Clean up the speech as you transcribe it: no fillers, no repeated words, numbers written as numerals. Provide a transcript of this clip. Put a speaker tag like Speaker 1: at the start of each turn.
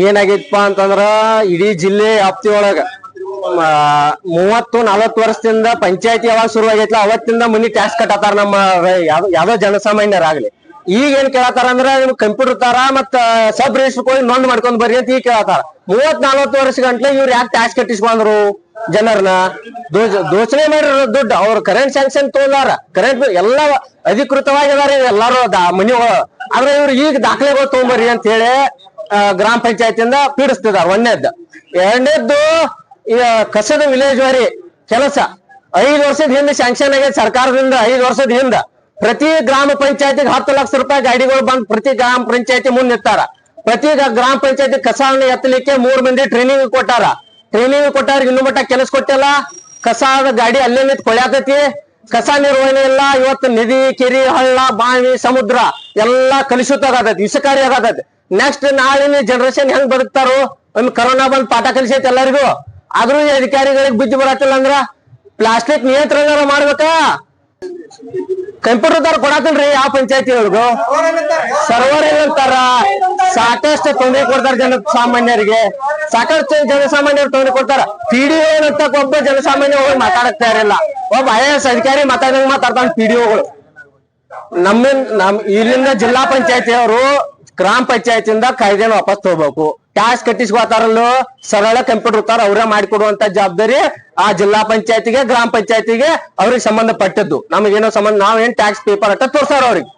Speaker 1: ಏನಾಗೈತಪ್ಪ ಅಂತಂದ್ರ ಇಡೀ ಜಿಲ್ಲೆ ವ್ಯಾಪ್ತಿ ಒಳಗ 30-40 ವರ್ಷದಿಂದ ಪಂಚಾಯತಿ ಯಾವಾಗ ಶುರು ಆಗೈತ್ಲ ಅವತ್ತಿಂದ ಮನಿ ಟ್ಯಾಕ್ಸ್ ಕಟ್ಟತಾರ ನಮ್ಮ ಯಾವ್ದೋ ಜನಸಾಮಾನ್ಯರಾಗ್ಲಿ. ಈಗ ಏನ್ ಕೇಳತಾರ ಅಂದ್ರ ನಿಮ್ ಕಂಪ್ಯೂಟರ್ ತರ ಮತ್ತ ಸಬ್ ರಿಜಿಸ್ಟರ್ ಹೋಗಿ ನೋಂದ್ ಮಾಡ್ಕೊಂಡ್ ಬರ್ರಿ ಅಂತ ಈಗ ಕೇಳತಾರ. 30-40 ವರ್ಷ ಗಂಟ್ಲೆ ಇವ್ರು ಯಾಕೆ ಟ್ಯಾಕ್ಸ್ ಕಟ್ಟಿಸ್ಕೊಂಡ್ರು ಜನರನ್ನ? ದೋಷಣೆ ಮಾಡಿರೋ ದುಡ್ಡು ಅವ್ರ ಕರೆಂಟ್ ಸ್ಯಾಂಕ್ಷನ್ ತೋಲಾರ, ಕರೆಂಟ್ ಎಲ್ಲ ಅಧಿಕೃತವಾಗಿ ಅದಾರ ಎಲ್ಲಾರು ಮನಿ. ಆದ್ರೆ ಇವ್ರು ಈಗ ದಾಖಲೆಗಳು ತಗೊಂಬರ್ರಿ ಅಂತ ಹೇಳಿ ಗ್ರಾಮ ಪಂಚಾಯತಿಯಿಂದ ಪೀಡಿಸ್ತಿದಾರ. ಒಂದೇದ್ದು. ಎರಡನೇದ್ದು ಈಗ ಕಸದ ವಿಲೇಜ್ವಾರಿ ಕೆಲಸ 5 ವರ್ಷದ ಹಿಂದೆ ಸ್ಯಾಂಕ್ಷನ್ ಆಗೈತೆ ಸರ್ಕಾರದಿಂದ. 5 ವರ್ಷದ ಹಿಂದ ಪ್ರತಿ ಗ್ರಾಮ ಪಂಚಾಯತಿಗೆ 10 ಲಕ್ಷ ರೂಪಾಯಿ ಗಾಡಿಗಳು ಬಂದ್ ಪ್ರತಿ ಗ್ರಾಮ ಪಂಚಾಯತಿ ಮುಂದೆ ನಿಂತಾರ. ಪ್ರತಿ ಗ್ರಾಮ ಪಂಚಾಯತಿ ಕಸವನ್ನು ಎತ್ತಲಿಕ್ಕೆ 3 ಮಂದಿ ಟ್ರೈನಿಂಗ್ ಕೊಟ್ಟಾರ. ಟ್ರೈನಿಂಗ್ ಕೊಟ್ಟಾರ, ಇನ್ನು ಮಟ್ಟ ಕೆಲಸ ಕೊಟ್ಟಿಲ್ಲ. ಕಸದ ಗಾಡಿ ಅಲ್ಲೇ ನಿಂತು ಕೊಳ್ಯಾತೈತಿ. ಕಸ ನಿರ್ವಹಣೆ ಇಲ್ಲ. ಇವತ್ತು ನದಿ, ಕೆರಿ, ಹಳ್ಳ, ಬಾವಿ, ಸಮುದ್ರ ಎಲ್ಲಾ ಕಲುಷಿತ ಆಗತೈತಿ, ವಿಷಕಾರಿ ಆಗತೈತಿ. ನೆಕ್ಸ್ಟ್ ನಾಳಿನ ಜನರೇಷನ್ ಹೆಂಗ್ ಬದುಕ್ತಾರೋ? ಒಮ್ಮೆ ಕರೋನಾ ಬಂದ್ ಪಾಠ ಕಲಿಸೈತಿ ಎಲ್ಲರಿಗೂ. ಆದ್ರೂ ಈ ಅಧಿಕಾರಿಗಳಿಗೆ ಬುದ್ಧಿ ಬರತ್ತಿಲ್ಲ ಅಂದ್ರ ಪ್ಲಾಸ್ಟಿಕ್ ನಿಯಂತ್ರಣ ಮಾಡ್ಬೇಕಾ? ಕಂಪ್ಯೂಟರ್ ತರ ಕೊಡತಿಲ್ರಿ ಯಾವ ಪಂಚಾಯತಿ ಒಳಗು. ಸರ್ವರ್ ಏನಂತಾರ, ಸಾಕಷ್ಟು ತೊಂದರೆ ಕೊಡ್ತಾರ ಜನಸಾಮಾನ್ಯರಿಗೆ. ಸಾಕಷ್ಟು ಜನಸಾಮಾನ್ಯರು ತೊಂದರೆ ಕೊಡ್ತಾರ. ಪಿಡಿಒ ಏನಂತ ಒಬ್ಬ ಜನಸಾಮಾನ್ಯ ಹೋಗಿ ಮಾತಾಡಕ್ತಾ ಇರಲಿಲ್ಲ. ಒಬ್ಬ IAS ಅಧಿಕಾರಿ ಮಾತಾಡಂಗ್ ಮಾತಾಡ್ತಾನ ಪಿಡಿಒಗಳು. ಇಲ್ಲಿಂದ ಜಿಲ್ಲಾ ಪಂಚಾಯತಿ ಅವರು ಗ್ರಾಮ ಪಂಚಾಯತಿಯಿಂದ ಕಾಯ್ದೆನ ವಾಪಸ್ ತಗೋಬೇಕು. ಟ್ಯಾಕ್ಸ್ ಕಟ್ಟಿಸ್ಕೋತಾರಲ್ಲೋ ಸರಳ ಕಂಪ್ಯೂಟರ್ ತರ ಅವರೇ ಮಾಡಿಕೊಡುವಂತ ಜವಾಬ್ದಾರಿ ಆ ಜಿಲ್ಲಾ ಪಂಚಾಯತಿಗೆ, ಗ್ರಾಮ ಪಂಚಾಯತಿಗೆ ಅವ್ರಿಗೆ ಸಂಬಂಧಪಟ್ಟದ್ದು. ನಮಗೇನೋ ಸಂಬಂಧ, ನಾವೇನ್ ಟ್ಯಾಕ್ಸ್ ಪೇಪರ್ ಅಟ್ಟ ತೋರ್ಸಾರ ಅವ್ರಿಗೆ.